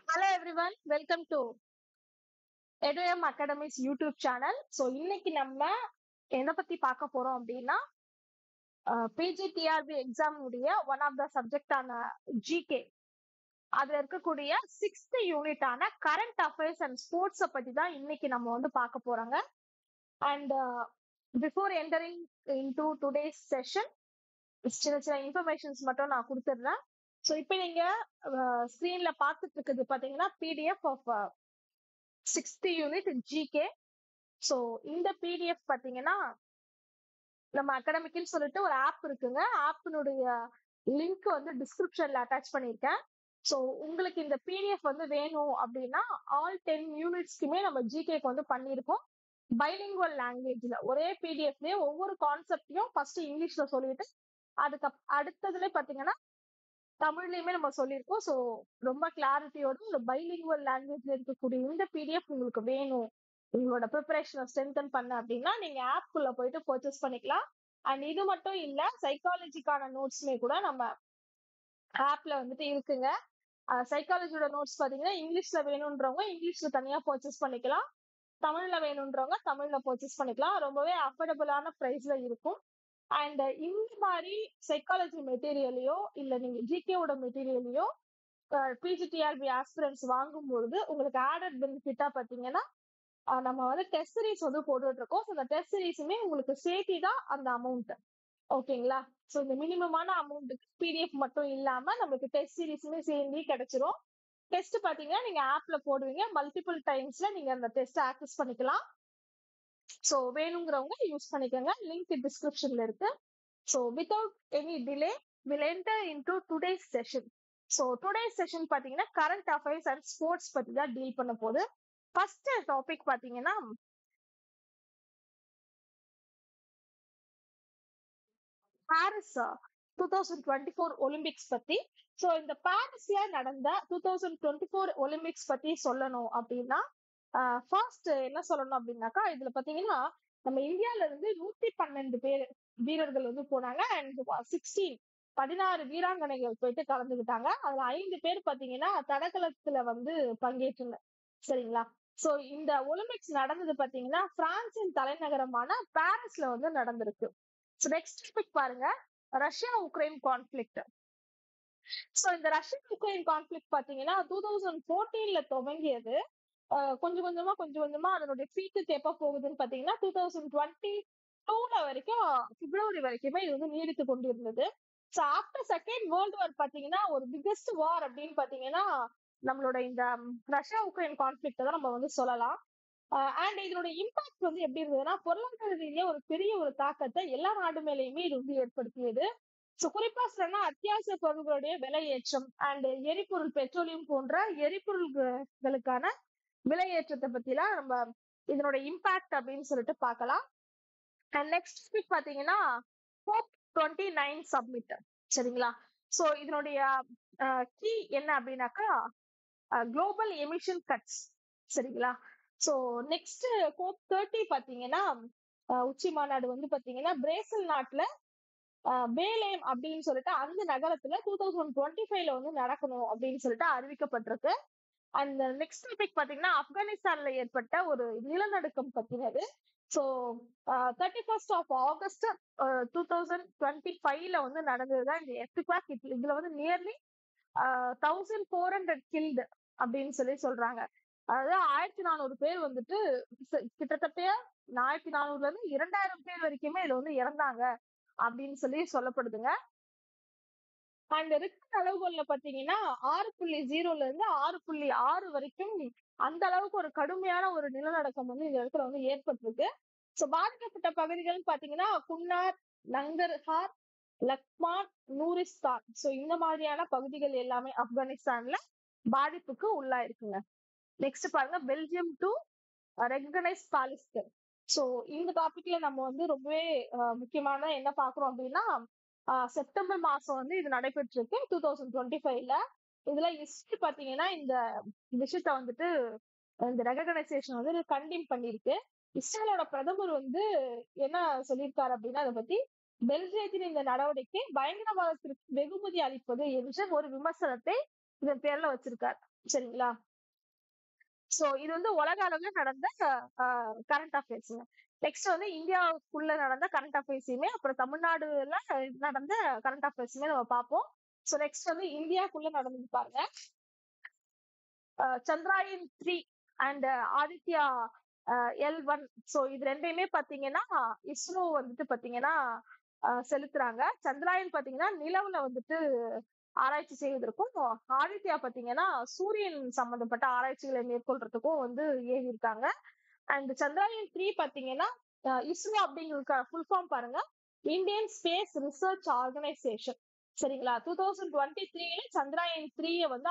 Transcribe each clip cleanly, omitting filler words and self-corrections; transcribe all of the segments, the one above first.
Hello everyone, welcome to EduM Academy's YouTube channel. So இன்னைக்கு நம்ம எதை பத்தி பார்க்க போறோம் அப்படின்னா பிஜிடிஆர்பி எக்ஸாம் உடைய ஒன் ஆஃப் த சப்ஜெக்டான ஜிகே அதுல இருக்கக்கூடிய 6th யூனிட்டான கரண்ட் அஃபேர்ஸ் அண்ட் ஸ்போர்ட்ஸை பத்தி தான் இன்னைக்கு நம்ம வந்து பார்க்க போறாங்க. And before entering into today's session சின்ன சின்ன இன்ஃபர்மேஷன்ஸ் மட்டும் நான் கொடுத்துடுறேன். ஸோ இப்போ நீங்க ஸ்கிரீன்ல பார்த்துட்டு இருக்குது பாத்தீங்கன்னா PDF of 6th unit GK. So இந்த பிடிஎஃப் பாத்தீங்கன்னா நம்ம அகாடமிக்னு சொல்லிட்டு ஒரு ஆப் இருக்குங்க. ஆப்பினுடைய லிங்க் வந்து டிஸ்கிரிப்ஷன்ல அட்டாச் பண்ணியிருக்கேன். ஸோ உங்களுக்கு இந்த பிடிஎஃப் வந்து வேணும் அப்படின்னா ஆல் 10 யூனிட்ஸ்க்குமே நம்ம ஜிகேக்கு வந்து பண்ணியிருக்கோம். பைலிங்குவல் லாங்குவேஜ்ல ஒரே பிடிஎஃப்லயே ஒவ்வொரு கான்செப்டையும் ஃபர்ஸ்ட் இங்கிலீஷ்ல சொல்லிட்டு அதுக்கு அடுத்ததுல பாத்தீங்கன்னா தமிழ்லயுமே நம்ம சொல்லியிருக்கோம். ஸோ ரொம்ப கிளாரிட்டியோட ஒரு பைலிங்குவல் லாங்குவேஜ்ல இருக்கக்கூடிய இந்த பிடிஎஃப் உங்களுக்கு வேணும், உங்களோட ப்ரிப்பரேஷனை ஸ்ட்ரென்தன் பண்ண அப்படின்னா நீங்க ஆப்குள்ள போயிட்டு பர்ச்சேஸ் பண்ணிக்கலாம். அண்ட் இது மட்டும் இல்ல, சைக்காலஜிக்கான நோட்ஸ்மே கூட நம்ம ஆப்ல வந்துட்டு இருக்குங்க. சைக்காலஜியோட நோட்ஸ் பாத்தீங்கன்னா இங்கிலீஷ்ல வேணும்ன்றவங்க இங்கிலீஷ்ல தனியா பர்ச்சேஸ் பண்ணிக்கலாம், தமிழ்ல வேணும்ன்றவங்க தமிழ்ல பர்ச்சேஸ் பண்ணிக்கலாம். ரொம்பவே அஃபோர்டபுளான பிரைஸ்ல இருக்கும். அண்ட் இந்த மாதிரி சைக்காலஜி மெட்டீரியலையோ இல்ல நீங்க ஜிகேவோட மெட்டீரியலையோ பிஜிடிஆர்பி ஆஸ்பிரன்ஸ் வாங்கும்பொழுது உங்களுக்கு ஆடட் பெனிஃபிட்டா பாத்தீங்கன்னா நம்ம வந்து டெஸ்ட் சீரிஸ் வந்து போட்டுட்டு இருக்கோம். அந்த டெஸ்ட் சீரிஸுமே உங்களுக்கு சேர்த்தி தான் அந்த அமௌண்ட். ஓகேங்களா? ஸோ இந்த மினிமமான அமௌண்ட்டுக்கு பிடிஎஃப் மட்டும் இல்லாம நமக்கு டெஸ்ட் சீரிஸுமே சேர்ந்து கிடைச்சிரும். டெஸ்ட் பாத்தீங்கன்னா நீங்க ஆப்ல போடுவீங்க, மல்டிபிள் டைம்ஸ்ல நீங்க அந்த டெஸ்ட் ஆக்சஸ் பண்ணிக்கலாம். ஸோ வேணுங்கிறவங்க யூஸ் பண்ணிக்கோங்க, லிங்க் டிஸ்கிரிப்ஷன்ல இருக்கு. So without any delay will enter into today's session. So today's session பாத்தீங்கன்னா கரண்ட் அஃபேர்ஸ் அண்ட் ஸ்போர்ட்ஸ் பத்தி தான் டீல் பண்ண போகுது. ஃபர்ஸ்ட் டாபிக் பாத்தீங்கன்னா பாரிஸ் 2024 ஒலிம்பிக்ஸ் பத்தி. ஸோ இந்த பாரிஸ்ல நடந்த 2024 ஒலிம்பிக்ஸ் பத்தி சொல்லணும் அப்படின்னா ஃபர்ஸ்ட் என்ன சொல்லணும் அப்படின்னாக்கா இதுல பாத்தீங்கன்னா நம்ம இந்தியால இருந்து 112 பேர் வீரர்கள் வந்து போனாங்க. அண்ட் 16 வீராங்கனைகள் போயிட்டு கலந்துக்கிட்டாங்க. அதுல 5 பேர் பாத்தீங்கன்னா தடகளத்துல வந்து பங்கேற்றுங்க. சரிங்களா? சோ இந்த ஒலிம்பிக்ஸ் நடந்தது பாத்தீங்கன்னா பிரான்சின் தலைநகரமான பாரிஸ்ல வந்து நடந்திருக்கு. நெக்ஸ்ட் டாபிக் பாருங்க, ரஷ்யா உக்ரைன் கான்ஃபிளிக்ட். சோ இந்த ரஷ்யா உக்ரைன் கான்ஃபிளிக்ட் பாத்தீங்கன்னா 2014ல துவங்கியது. கொஞ்சம் கொஞ்சமா அதனுடைய பீக்குக்கு எப்ப போகுதுன்னு பாத்தீங்கன்னா 2022ல வரைக்கும் பிப்ரவரி வரைக்குமே இது வந்து நீடித்து கொண்டிருந்தது. So after second world war பாத்தீங்கன்னா ஒரு பிக்கஸ்ட் வார் அப்படின்னு பாத்தீங்கன்னா நம்மளோட இந்த ரஷ்யா உக்ரைன் கான்ஃபிளிக்ட் தான் நம்ம வந்து சொல்லலாம். அண்ட் இதனுடைய இம்பாக்ட் வந்து எப்படி இருந்ததுன்னா பொருளாதார ரீதியா ஒரு பெரிய ஒரு தாக்கத்தை எல்லா நாடு மேலேயுமே இது வந்து ஏற்படுத்தியது. ஸோ குறிப்பா சொன்னா அத்தியாவசிய பொருட்களுடைய விலை ஏற்றம் அண்ட் எரிபொருள் பெட்ரோலியம் போன்ற எரிபொருள்களுக்கான விலை ஏற்றத்தை பத்திலாம் நம்ம இதனோட இம்பாக்ட் அப்படின்னு சொல்லிட்டு பார்க்கலாம். அண்ட் நெக்ஸ்ட் டாபிக் பாத்தீங்கன்னா COP29 சப்மிட். சரிங்களா? சோ இதனுடைய கீ என்ன அப்படின்னாக்கா குளோபல் எமிஷன் கட்ஸ். சரிங்களா? சோ நெக்ஸ்ட் COP30 பாத்தீங்கன்னா உச்சி மாநாடு வந்து பாத்தீங்கன்னா பிரேசில் நாட்டுல பேலேம் அப்படின்னு சொல்லிட்டு அந்த நகரத்துல 2025ல வந்து நடக்கணும் அப்படின்னு சொல்லிட்டு அறிவிக்கப்பட்டிருக்கு. அந்த நெக்ஸ்ட் டாபிக் பாத்தீங்கன்னா ஆப்கானிஸ்தான்ல ஏற்பட்ட ஒரு நிலநடுக்கம் பத்தினது. ஸோ 31st of August 2025ல வந்து நடந்ததுதான் இந்த எர்த்குவேக். இதுல வந்து நியர்லி 1400 கில்டு அப்படின்னு சொல்றாங்க. அதாவது 1400 பேர் வந்துட்டு கிட்டத்தட்ட 1400ல இருந்து 2000 பேர் வரைக்குமே இதுல வந்து இறந்தாங்க அப்படின்னு சொல்லப்படுதுங்க. அண்ட் ரிக்டர் அளவுகோல்ல பாத்தீங்கன்னா 6.0ல இருந்து 6.6 வரைக்கும் அந்த அளவுக்கு ஒரு கடுமையான ஒரு நிலநடுக்கம் வந்து இந்த இடத்துல வந்து ஏற்பட்டிருக்கு. ஸோ பாதிக்கப்பட்ட பகுதிகள் பாத்தீங்கன்னா குன்னார், நங்கர்ஹார், லக்மான், நூரிஸ்தான். ஸோ இந்த மாதிரியான பகுதிகள் எல்லாமே ஆப்கானிஸ்தான்ல பாதிப்புக்கு உள்ளாயிருக்குங்க. நெக்ஸ்ட் பாருங்க, பெல்ஜியம் டு ரெகனைஸ் பாலிஸ்தீன். ஸோ இந்த டாபிக்ல நம்ம வந்து ரொம்பவே முக்கியமான என்ன பாக்குறோம் அப்படின்னா செப்டம்பர் மாசம் வந்து இது நடைபெற்றிருக்கு 2025ல. இதுல ஹிஸ்டரி பாத்தீங்கன்னா இந்த விஷயத்த வந்துட்டு இந்த ரெகனைசேஷன் வந்து கண்டெம் பண்ணிருக்கு. இஸ்ரேலோட பிரதமர் வந்து என்ன சொல்லியிருக்காரு அப்படின்னா அதை பத்தி பெல்ஜியத்தின் இந்த நடவடிக்கை பயங்கரவாதத்திற்கு வெகுமதி அளிப்பது என்ற ஒரு விமர்சனத்தை இதன் பேர்ல வச்சிருக்காரு. சரிங்களா? சோ இது வந்து உலக அளவுல நடந்த கரண்ட் அஃபேர்ஸ். நெக்ஸ்ட் வந்து இந்தியாவுக்குள்ள நடந்த கரண்ட் அஃபேர்ஸையுமே அப்புறம் தமிழ்நாடுல நடந்த கரண்ட் அஃபேர்ஸுமே நம்ம பார்ப்போம். சோ நெக்ஸ்ட் வந்து இந்தியாவுக்குள்ள நடந்து பாருங்க. Chandrayaan 3 and Aditya L1. So இது ரெண்டையுமே பாத்தீங்கன்னா இஸ்ரோ வந்துட்டு பாத்தீங்கன்னா செலுத்துறாங்க. சந்திராயன் பாத்தீங்கன்னா நிலவுல வந்துட்டு ஆராய்ச்சி செய்வதற்கும், ஆதித்யா பாத்தீங்கன்னா சூரியன் சம்பந்தப்பட்ட ஆராய்ச்சிகளை மேற்கொள்றதுக்கும் வந்து ஏறி இருக்காங்க. அண்ட் சந்திராயன் 3 பாத்தீங்கன்னா இஸ்ரோ அப்படிங்கிற ஃபுல் ஃபார்ம் பாருங்க, இந்தியன் ஸ்பேஸ் ரிசர்ச் ஆர்கனைசேஷன். சரிங்களா? 2023ல சந்திராயன் 3 வந்து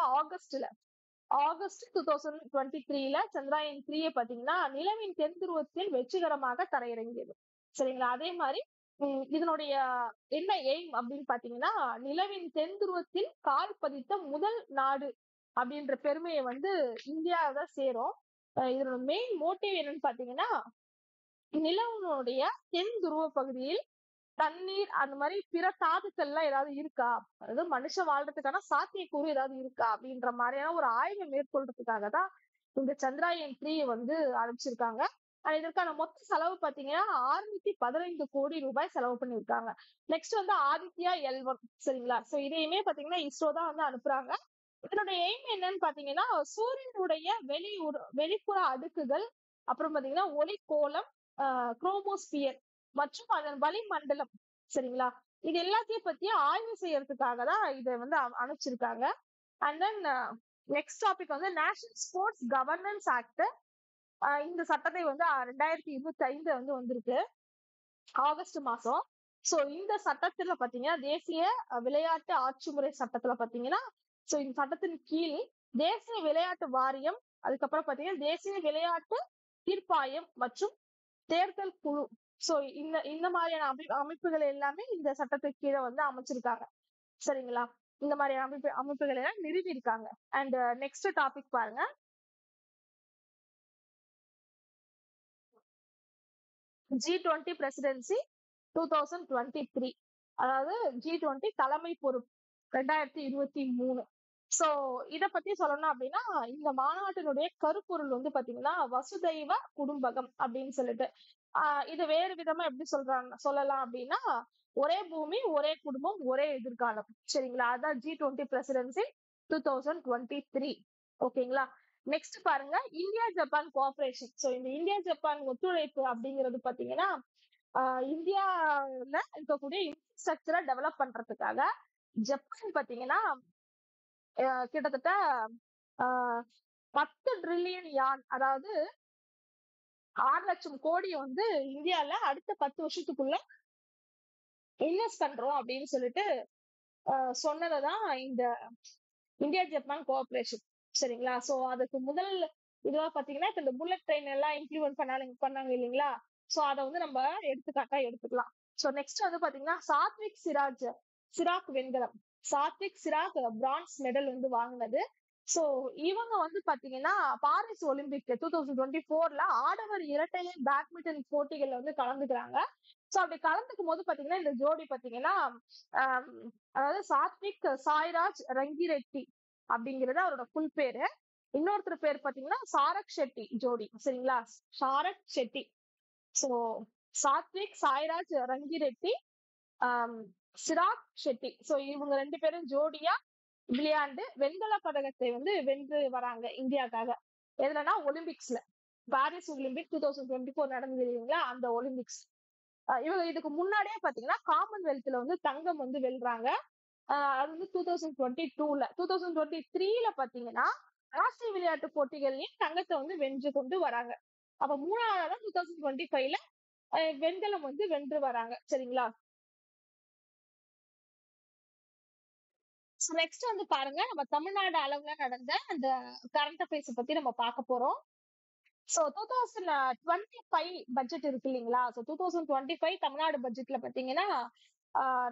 ஆகஸ்ட் 2023ல சந்திராயன் 3 பாத்தீங்கன்னா நிலவின் தென் துருவத்தில் வெற்றிகரமாக தரையிறங்கியது. சரிங்களா? அதே மாதிரி இதனுடைய என்ன எய்ம் அப்படின்னு பாத்தீங்கன்னா, நிலவின் தென் துருவத்தில் கால் பதித்த முதல் நாடு அப்படின்ற பெருமையை வந்து இந்தியாவை சேரும். இதனோட மெயின் மோட்டிவ் என்னன்னு பாத்தீங்கன்னா, நிலவனுடைய தென் துருவ பகுதியில் தண்ணீர் அந்த மாதிரி பிற தாதுக்கள் எல்லாம் ஏதாவது இருக்கா, அதாவது மனுஷன் வாழ்றதுக்கான சாத்தியக்கூறு ஏதாவது இருக்கா அப்படின்ற மாதிரியான ஒரு ஆய்வை மேற்கொள்றதுக்காக தான் இந்த சந்திராயன் 3 வந்து ஆரம்பிச்சிருக்காங்க. இதற்கான மொத்த செலவு பாத்தீங்கன்னா 615 கோடி ரூபாய் செலவு பண்ணிருக்காங்க. நெக்ஸ்ட் வந்து ஆதித்யா L1. சரிங்களா? சோ இதையுமே பாத்தீங்கன்னா இஸ்ரோ தான் வந்து அனுப்புறாங்க. இதனுடைய எய்ம் என்னன்னு பாத்தீங்கன்னா, சூரியனுடைய வெளிப்புற அடுக்குகள், அப்புறம் பாத்தீங்கன்னா ஒளிக்கோளம், குரோமோஸ்பியர் மற்றும் அதன் வளிமண்டலம். சரிங்களா? இது எல்லாத்தையும் பத்தி ஆய்வு செய்யறதுக்காக தான் இதை வந்து அனுப்பிச்சிருக்காங்க. அண்ட் தென் நெக்ஸ்ட் டாபிக் வந்து நேஷனல் ஸ்போர்ட்ஸ் கவர்னன்ஸ் ஆக்ட். இந்த சட்டத்தை வந்து 2025 வந்து வந்திருக்கு ஆகஸ்ட் மாசம். சோ இந்த சட்டத்துல பாத்தீங்கன்னா தேசிய விளையாட்டு ஆட்சி முறை சட்டத்துல பாத்தீங்கன்னா, சோ இந்த சட்டத்தின் கீழ் தேசிய விளையாட்டு வாரியம், அதுக்கப்புறம் பாத்தீங்கன்னா தேசிய விளையாட்டு தீர்ப்பாயம் மற்றும் தேர்தல் குழு, சோ இந்த மாதிரியான அமைப்புகள் எல்லாமே இந்த சட்டத்துக்கு கீழே வந்து அமைச்சிருக்காங்க. சரிங்களா? இந்த மாதிரியான அமைப்புகளை எல்லாம் நிறுவி இருக்காங்க. அண்ட் நெக்ஸ்ட் டாபிக் பாருங்க, G20 பிரசிடென்சி 2023. அதாவது G20 தலைமை பொறுப்பு 2023. சோ இத பத்தி சொல்லணும் அப்படின்னா, இந்த மாநாட்டினுடைய கருப்பொருள் வந்து பாத்தீங்கன்னா வசுதைவ குடும்பகம் அப்படின்னு சொல்லிட்டு, இது வேறு விதமா எப்படி சொல்லலாம் அப்படின்னா, ஒரே பூமி ஒரே குடும்பம் ஒரே எதிர்காலம். சரிங்களா? அதான் G20 பிரசிடென்சி 2023. ஓகேங்களா? நெக்ஸ்ட் பாருங்க, இந்தியா ஜப்பான் கோஆபரேஷன். சோ இந்த இந்தியா ஜப்பான் ஒத்துழைப்பு அப்படிங்கிறது பாத்தீங்கன்னா, இந்தியால இருக்கக்கூடிய இன்ஃப்ராஸ்ட்ரக்சரை டெவலப் பண்றதுக்காக ஜப்பான் பாத்தீங்கன்னா கிட்டத்தட்ட 10 ட்ரில்லியன் யான், அதாவது 6 லட்சம் கோடி வந்து இந்தியால அடுத்த 10 வருஷத்துக்குள்ள இன்வெஸ்ட் பண்றோம் அப்படின்னு சொல்லிட்டு சொன்னதான் இந்த இந்தியா ஜப்பான் கோஆபரேஷன். சரிங்களா? சோ அதுக்கு முதல் இதுவா பாத்தீங்கன்னா இப்ப இந்த புல்லட் ட்ரெயின் எல்லாம் இம்ப்ளிமெண்ட் பண்ணாங்க இல்லைங்களா? சோ அதை வந்து நம்ம எடுத்துக்காட்டா எடுத்துக்கலாம். சோ நெக்ஸ்ட் வந்து பாத்தீங்கன்னா சிராக் வெண்கலம், சாத்விக் சிராக் பிரான்ஸ் மெடல் வந்து வாங்கினது. சோ இவங்க வந்து பாத்தீங்கன்னா பாரிஸ் ஒலிம்பிக் 2024ல ஆடவர் இரட்டையர் பேட்மிண்டன் போட்டிகள்ல வந்து கலந்துக்கிறாங்க. சோ அப்படி கலந்துக்கும் போது பாத்தீங்கன்னா இந்த ஜோடி பாத்தீங்கன்னா அதாவது சாத்விக் சாய்ராஜ் ரங்கிரெட்டி அப்படிங்கிறது அவரோட ஃபுல் பேரு. இன்னொருத்தர் பேர் பாத்தீங்கன்னா சாரக் ஷெட்டி ஜோடி. சரிங்களா? சாரக் ஷெட்டி. சோ சாத்விக் சாய்ராஜ் ரங்கிரெட்டி, சிராக் ஷெட்டி. சோ இவங்க 2 பேரும் ஜோடியா விளையாண்டு வெண்கல பதக்கத்தை வந்து வென்று வராங்க இந்தியாக்காக. எதுலன்னா ஒலிம்பிக்ஸ்ல, பாரிஸ் ஒலிம்பிக் 2024 நடந்தது இல்லைங்களா? அந்த ஒலிம்பிக்ஸ். இவங்க இதுக்கு முன்னாடியே பாத்தீங்கன்னா காமன்வெல்த்ல வந்து தங்கம் வந்து வெல்றாங்க. அது வந்து 2022ல. 2023ல பாத்தீங்கன்னா ஆசிய விளையாட்டு போட்டிகள்லயும் தங்கத்தை வந்து வென்று கொண்டு வராங்க. அப்ப 3வது 2025ல வெண்கலம் வந்து வென்று வராங்க. சரிங்களா? நெக்ஸ்ட் வந்து பாருங்க, நம்ம தமிழ்நாடு அளவுல நடந்த அந்த கரண்ட் அஃபேர்ஸ் பத்தி நம்ம பார்க்க போறோம். சோ 2025 பட்ஜெட் இருக்கு இல்லைங்களா? சோ 2025 தமிழ்நாடு பட்ஜெட்ல பாத்தீங்கன்னா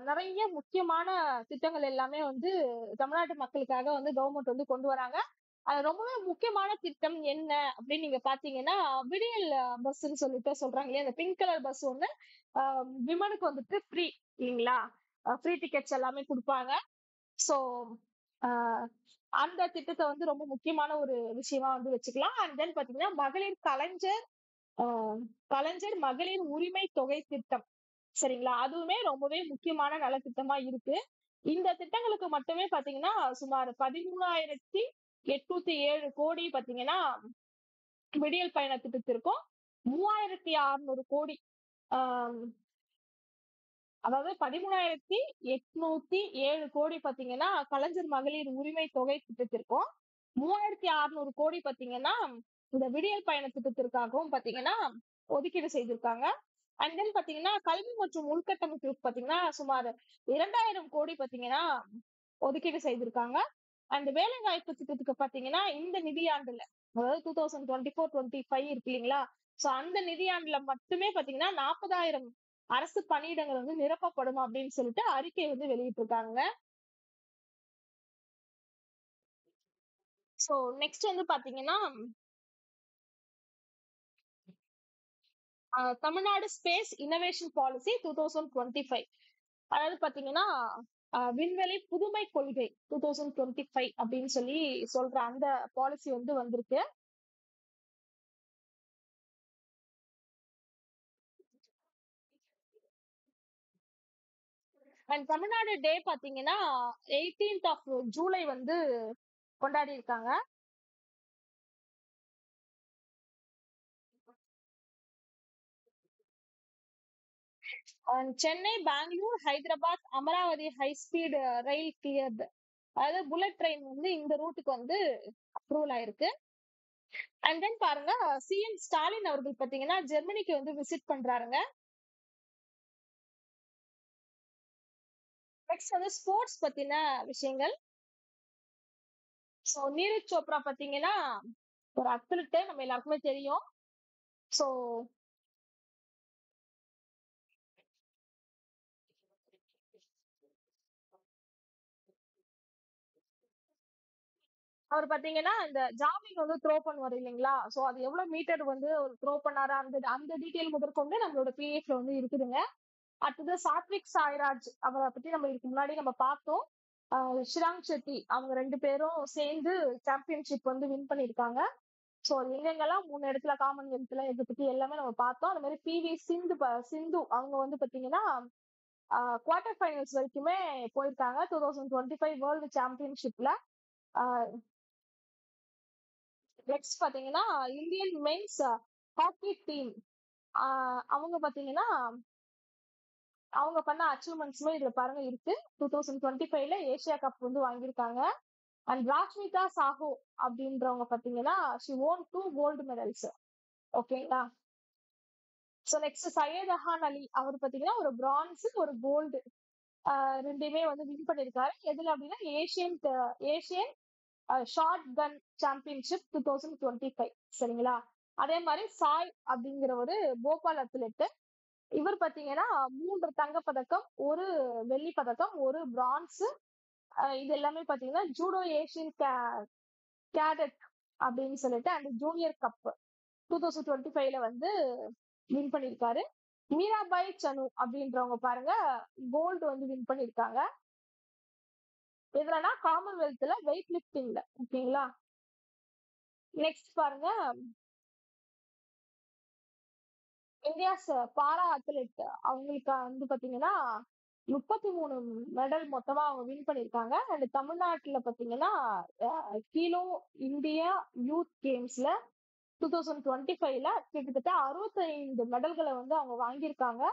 நிறைய முக்கியமான திட்டங்கள் எல்லாமே வந்து தமிழ்நாட்டு மக்களுக்காக வந்து கவர்மெண்ட் வந்து கொண்டு வராங்க. அது ரொம்பவே முக்கியமான திட்டம் என்ன அப்படின்னு நீங்க பாத்தீங்கன்னா, விடியல் பஸ்ன்னு சொல்லிட்டு சொல்றாங்க இல்லையா? அந்த பிங்க் கலர் பஸ் ஒண்ணு விமனுக்கு வந்துட்டு ஃப்ரீ. இல்லைங்களா? ஃப்ரீ டிக்கெட்ஸ் எல்லாமே கொடுப்பாங்க. ஸோ அந்த திட்டத்தை வந்து ரொம்ப முக்கியமான ஒரு விஷயமா வந்து வச்சுக்கலாம். அண்ட் தென் பாத்தீங்கன்னா மகளிர் கலைஞர் கலைஞர் மகளிர் உரிமை தொகை திட்டம், சரிங்களா? அதுவுமே ரொம்பவே முக்கியமான நலத்திட்டமா இருக்கு. இந்த திட்டங்களுக்கு மட்டுமே பாத்தீங்கன்னா சுமார் 13,807 கோடி பாத்தீங்கன்னா விடியல் பயண திட்டத்திற்கும், 3,600 கோடி அதாவது 13,807 கோடி பாத்தீங்கன்னா கலைஞர் மகளிர் உரிமை தொகை திட்டத்திற்கும், 3,600 கோடி பாத்தீங்கன்னா இந்த விடியல் பயண திட்டத்திற்காகவும் பாத்தீங்கன்னா ஒதுக்கீடு செய்திருக்காங்க. அண்ட் தென் பாத்தீங்கன்னா கல்வி மற்றும் உள்கட்டமைப்புக்கு பாத்தீங்கன்னா சுமார் 2,000 கோடி பாத்தீங்கன்னா ஒதுக்கீடு செய்திருக்காங்க. அண்ட் வேலை வாய்ப்பு திட்டத்துக்கு பாத்தீங்கன்னா இந்த நிதியாண்டுல, அதாவது 2024-25 இருக்கு இல்லைங்களா? சோ அந்த நிதியாண்டுல மட்டுமே பாத்தீங்கன்னா 40,000 அரசு பணியிடங்கள் வந்து நிரப்பப்படும் அப்படின்னு சொல்லிட்டு அறிக்கை வந்து வெளியிட்டிருக்காங்க. சோ நெக்ஸ்ட் வந்து பாத்தீங்கன்னா தமிழ்நாடு ஸ்பேஸ் இன்னோவேஷன் பாலிசி 2025, அதாவது பாத்தீங்கன்னா விண்வெளி புதுமை கொள்கை 2025 அப்படின்னு சொல்லி சொல்ற அந்த பாலிசி வந்து வந்திருக்கு. அண்ட் தமிழ்நாடு டே பாத்தீங்கன்னா 18th of ஜூலை வந்து கொண்டாடி இருக்காங்க. சென்னை, பெங்களூர், ஹைதராபாத், அமராவதி ஹை ஸ்பீடு ரயில் கிளியர்டு, அதாவது புல்லட் ட்ரெயின் வந்து இந்த ரூட்டுக்கு வந்து அப்ரூவல் ஆயிருக்கு. அண்ட் தென் பாருங்க, சிஎம் ஸ்டாலின் அவர்கள் பாத்தீங்கன்னா ஜெர்மனிக்கு வந்து விசிட் பண்றாருங்க. நெக்ஸ்ட் வந்து ஸ்போர்ட்ஸ் பத்தின விஷயங்கள். சோ நீரஜ் சோப்ரா பாத்தீங்கன்னா ஒரு அத்லெட், நம்ம எல்லாருக்குமே தெரியும். சோ அவர் பாத்தீங்கன்னா இந்த ஜாவ்லின் வந்து த்ரோ பண்ணுவார் இல்லைங்களா? சோ அது எவ்வளவு மீட்டர் வந்து ஒரு த்ரோ பண்ணாரு, அந்த அந்த டீடைல் முதற்கொண்டு நம்மளோட பிஎஃப்ல வந்து இருக்குதுங்க. அடுத்தது சாத்விக் சாய்ராஜ், அவரை பத்தி நம்ம இதுக்கு முன்னாடி நம்ம பார்த்தோம். ஷிராங் செட்டி அவங்க 2 பேரும் சேர்ந்து சாம்பியன்ஷிப் வந்து வின் பண்ணிருக்காங்க. சோ எங்கெங்கெல்லாம் 3 இடத்துல காமன்வெல்த்ல இதை பத்தி எல்லாமே நம்ம பார்த்தோம். அந்த மாதிரி பிவி சிந்து அவங்க வந்து பாத்தீங்கன்னா குவார்டர் ஃபைனல்ஸ் வரைக்குமே போயிருக்காங்க 2025 வேர்ல்டு சாம்பியன்ஷிப்ல. நெக்ஸ்ட் பாத்தீங்கன்னா இந்தியன் மென்ஸ் ஹாக்கி டீம், அவங்க பாத்தீங்கன்னா அவங்க பண்ண அச்சீவ்மெண்ட்ஸுமே இதுல பாருங்க இருக்கு. 2025ல ஏசியா கப் வந்து வாங்கியிருக்காங்க. அண்ட் ராஷ்மிகா சாஹூ அப்படின்றவங்க பாத்தீங்கன்னா ஷி ஓன் 2 கோல்டு மெடல்ஸ். ஓகேங்களா? சோ நெக்ஸ்ட் சையத் அஹான் அலி, அவர் பாத்தீங்கன்னா ஒரு பிரான்ஸ் ஒரு கோல்டு ரெண்டுமே வந்து வின் பண்ணிருக்காரு. எதுல அப்படின்னா ஏசியன் ஷார்ட் கன் சாம்பியன்ஷிப் 2025, சரிங்களா? அதே மாதிரி சாய் அப்படிங்கிற ஒரு போபால் அத்லெட், இவர் பாத்தீங்கன்னா 3 தங்கப்பதக்கம், 1 வெள்ளி பதக்கம், 1 பிரான்ஸ், இது எல்லாமே பாத்தீங்கன்னா ஜூடோ ஏசியன் கேடட் அப்படின்னு சொல்லிட்டு அந்த ஜூனியர் கப் 2025ல வந்து வின் பண்ணிருக்காரு. மீராபாய் சனு அப்படின்றவங்க பாருங்க கோல்டு வந்து வின் பண்ணிருக்காங்க. இதுலனா காமன்வெல்த்ல வெயிட் லிப்டிங்ல. ஓகேங்களா? நெக்ஸ்ட் பாருங்க, இந்தியாஸ் பாரா அத்லெட், அவங்களுக்கு வந்து பாத்தீங்கன்னா 33 மெடல் மொத்தமா அவங்க வின் பண்ணிருக்காங்க. அண்ட் தமிழ்நாட்டுல பாத்தீங்கன்னா கீலோ இந்தியா யூத் கேம்ஸ்ல 2025ல கிட்டத்தட்ட 65 மெடல்களை வந்து அவங்க வாங்கியிருக்காங்க.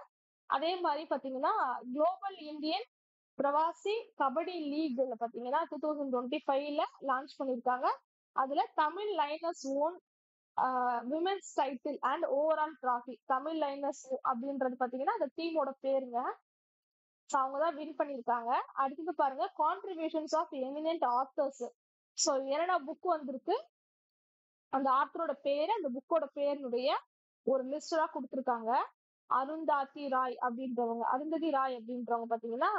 அதே மாதிரி பாத்தீங்கன்னா குளோபல் இந்தியன் பிரவாசி கபடி லீக்ல பாத்தீங்கன்னா 2025ல லான்ச் பண்ணிருக்காங்க. அதுல Tamil liners own women's title and overall trophy. Tamil liners அப்படின்றது பாத்தீங்கன்னா அந்த டீமோட பேருங்க. அவங்கதான் வின் பண்ணிருக்காங்க. அடுத்தது பாருங்க, contributions of eminent authors. So என்னென்ன புக் வந்திருக்கு, அந்த ஆத்தரோட பேரு, அந்த புக்கோட பேருடைய ஒரு லிஸ்டா கொடுத்திருக்காங்க. அருந்ததி ராய் அப்படின்றவங்க பாத்தீங்கன்னா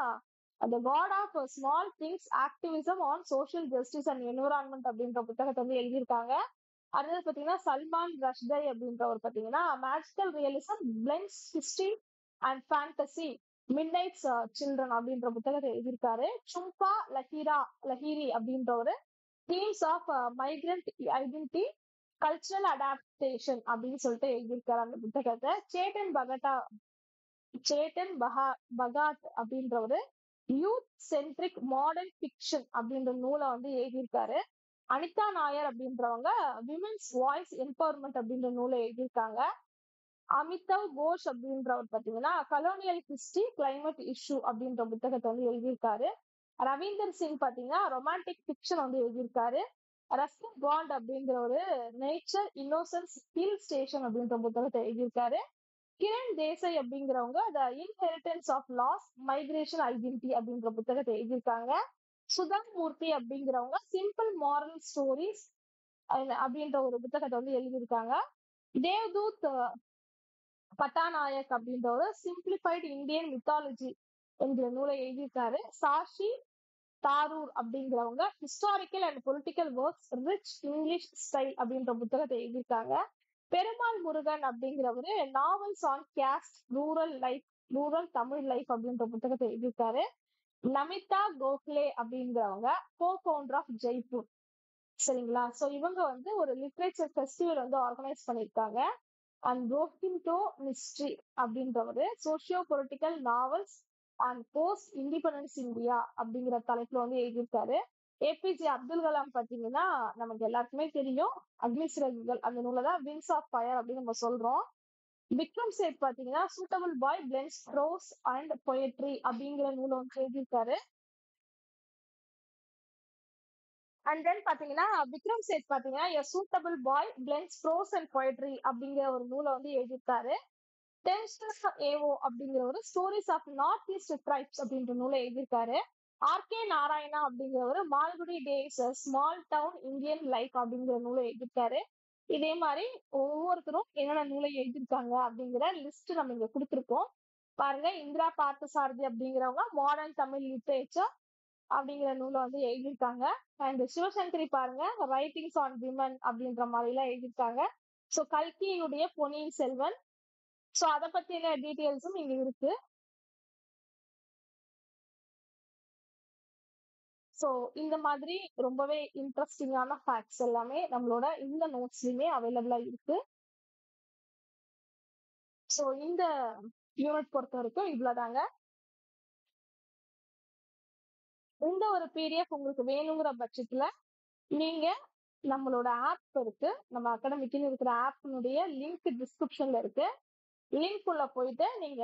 அந்த God of small things activism on social justice and environment அப்படின்ற புத்தகத்தை வந்து எழுதியிருக்காங்க. அடுத்தது பாத்தீங்கன்னா சல்மான் ரஷ்தை அப்படின்றவர் பாத்தீங்கன்னா magical realism blends history and fantasy midnight's children அப்படின்ற புத்தகத்தை எழுதியிருக்காரு. சும்பா லஹிரி அப்படின்ற ஒரு themes of migrant identity cultural adaptation அப்படின்னு சொல்லிட்டு எழுதியிருக்காரு அந்த புத்தகத்தை. சேட்டன் பகாட் அப்படின்ற ஒரு யூத் சென்ட்ரிக் மாடர்ன் ஃபிக்ஷன் அப்படின்ற நூலை வந்து எழுதியிருக்காரு. அனிதா நாயர் அப்படின்றவங்க விமென்ஸ் வாய்ஸ் எம்பவர்மெண்ட் அப்படின்ற நூலை எழுதியிருக்காங்க. அமிதாவ் கோஷ் அப்படின்றவர் பாத்தீங்கன்னா கலோனியல் ஹிஸ்டரி கிளைமேட் இஷ்யூ அப்படின்ற புத்தகத்தை வந்து எழுதியிருக்காரு. ரவீந்தர் சிங் பாத்தீங்கன்னா ரொமான்டிக் ஃபிக்ஷன் வந்து எழுதியிருக்காரு. ரஸ்கின் பாண்ட் அப்படிங்கிற ஒரு நேச்சர் இன்னோசன்ஸ் ஹில் ஸ்டேஷன் அப்படின்ற புத்தகத்தை எழுதியிருக்காரு. கிரண் தேசாய் அப்படிங்கிறவங்க the inheritance of loss migration identity அப்படின்ற புத்தகத்தை எழுதியிருக்காங்க. சுதா மூர்த்தி அப்படிங்கிறவங்க சிம்பிள் மாரல் ஸ்டோரிஸ் அப்படின்ற ஒரு புத்தகத்தை வந்து எழுதியிருக்காங்க. தேவ்தூத் பட்டாநாயக் அப்படின்ற ஒரு சிம்பிளிஃபைடு இந்தியன் மித்தாலஜி என்கிற நூலை எழுதியிருக்காரு. சாஷி தாரூர் அப்படிங்கிறவங்க historical and political works rich English style அப்படின்ற புத்தகத்தை எழுதியிருக்காங்க. பெருமாள் முருகன் அப்படிங்கிறவரு novels on caste rural Tamil life அப்படின்ற புத்தகத்தை எழுதியிருக்காரு. நமிதா கோக்லே அப்படிங்கிறவங்க கோ ஃபவுண்டர் ஆஃப் ஜெய்ப்பூர். சரிங்களா? சோ இவங்க வந்து ஒரு லிட்ரேச்சர் ஃபெஸ்டிவல் வந்து ஆர்கனைஸ் பண்ணியிருக்காங்க. அண்ட் ரோஹிண்டோ மிஸ்ட்ரி அப்படின்றவரு socio political novels and post independence India அப்படிங்கிற தலைப்புல வந்து எழுதியிருக்காரு. ஏபிஜே அப்துல் கலாம் பாத்தீங்கன்னா நமக்கு எல்லாருக்குமே தெரியும், அக்னி சிறகுகள் அந்த நூலை தான் விங்ஸ் ஆஃப் ஃபயர் அப்படின்னு நம்ம சொல்றோம். விக்ரம் சேத் பாத்தீங்கன்னா suitable boy blends prose and poetry அப்படிங்கிற நூலை வந்து எழுதியிருக்காரு. அண்ட் தென் பாத்தீங்கன்னா விக்ரம் சேத் பாத்தீங்கன்னா a suitable boy blends prose and poetry அப்படிங்கிற ஒரு நூலை வந்து எழுதியிருக்காரு. ஏஓ அப்படிங்கிற ஒரு stories of north east tribes அப்படின்ற நூலை எழுதியிருக்காரு. ஆர்கே நாராயணா அப்படிங்கிற ஒரு Malgudi days small town Indian life அப்படிங்கிற நூலை எழுதியிருக்காரு. இதே மாதிரி ஒவ்வொருத்தரும் என்னென்ன நூலை எழுதியிருக்காங்க அப்படிங்கிற லிஸ்ட் நம்ம இங்க கொடுத்துருக்கோம் பாருங்க. இந்திரா பார்த்தசாரதி அப்படிங்கிறவங்க மாடர்ன் தமிழ் லிட்ரேச்சர் அப்படிங்கிற நூலை வந்து எழுதியிருக்காங்க. அண்ட் சிவசங்கரி பாருங்க ரைட்டிங்ஸ் ஆன் விமன் அப்படின்ற மாதிரி எல்லாம் எழுதியிருக்காங்க. ஸோ கல்கியினுடைய பொன்னியின் செல்வன். ஸோ அதை பத்தின டீட்டெயில்ஸும் இங்க இருக்கு. ஸோ இந்த மாதிரி ரொம்பவே இன்ட்ரெஸ்டிங்கான ஃபேக்ட்ஸ் எல்லாமே நம்மளோட இந்த நோட்ஸ்லயுமே அவைலபிளா இருக்கு. ஸோ இந்த யூனிட் பொறுத்த வரைக்கும் இவ்வளவுதாங்க. இந்த ஒரு பிடிஎஃப் உங்களுக்கு வேணுங்கிற பட்சத்துல நீங்க நம்மளோட ஆப் இருக்கு, நம்ம அகாடமிக்குன்னு இருக்கிற ஆப்னுடைய லிங்க் டிஸ்கிரிப்ஷன்ல இருக்கு. லிங்க் உள்ள போயிட்டு நீங்க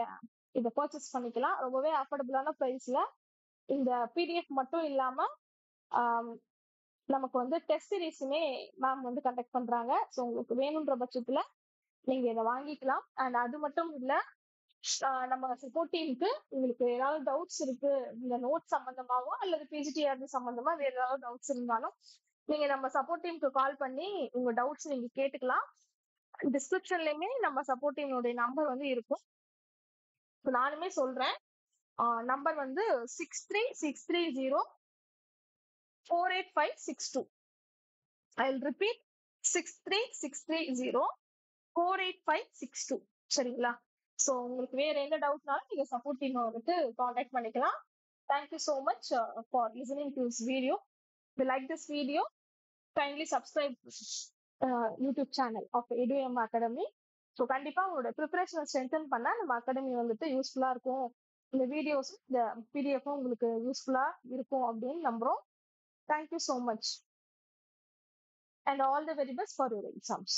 இதை பர்ச்சேஸ் பண்ணிக்கலாம். ரொம்பவே அஃபோர்டபுளான பிரைஸ்ல இந்த பிடிஎஃப் மட்டும் இல்லாம நமக்கு வந்து டெஸ்ட் சீரீஸுமே மேம் வந்து கண்டக்ட் பண்றாங்க. ஸோ உங்களுக்கு வேணுன்ற பட்சத்துல நீங்க இதை வாங்கிக்கலாம். அண்ட் அது மட்டும் இல்ல, நம்ம சப்போர்ட் டீமுக்கு உங்களுக்கு ஏதாவது டவுட்ஸ் இருக்கு இந்த நோட் சம்பந்தமாவோ அல்லது பிஜிடிஆர்பி சம்பந்தமா வேற ஏதாவது டவுட்ஸ் இருந்தாலும் நீங்க நம்ம சப்போர்ட் டீமுக்கு கால் பண்ணி உங்க டவுட்ஸ் நீங்க கேட்டுக்கலாம். டிஸ்கிரிப்ஷன்லயுமே நம்ம சப்போர்ட் டீமுடைய நம்பர் வந்து இருக்கும். நானுமே சொல்றேன், நம்பர் வந்து 6363048562. I'll repeat 6363048562. சரிங்களா? ஸோ உங்களுக்கு வேற எந்த டவுட்னாலும் நீங்க சப்போர்ட் டீம் வந்துட்டு காண்டாக்ட் பண்ணிக்கலாம். Thank you so much for listening to this video. If you like this video, kindly subscribe YouTube channel of EduM Academy. So கண்டிப்பா உங்களோட ப்ரிப்பரேஷனை ஸ்ட்ரென்தன் பண்ண நம்ம அகாடமி வந்துட்டு யூஸ்ஃபுல்லா இருக்கும். இந்த வீடியோஸும் இந்த பிடிஎஃப்பும் உங்களுக்கு யூஸ்ஃபுல்லா இருக்கும் அப்படின்னு நம்புறோம். Thank you so much and all the very best for your exams.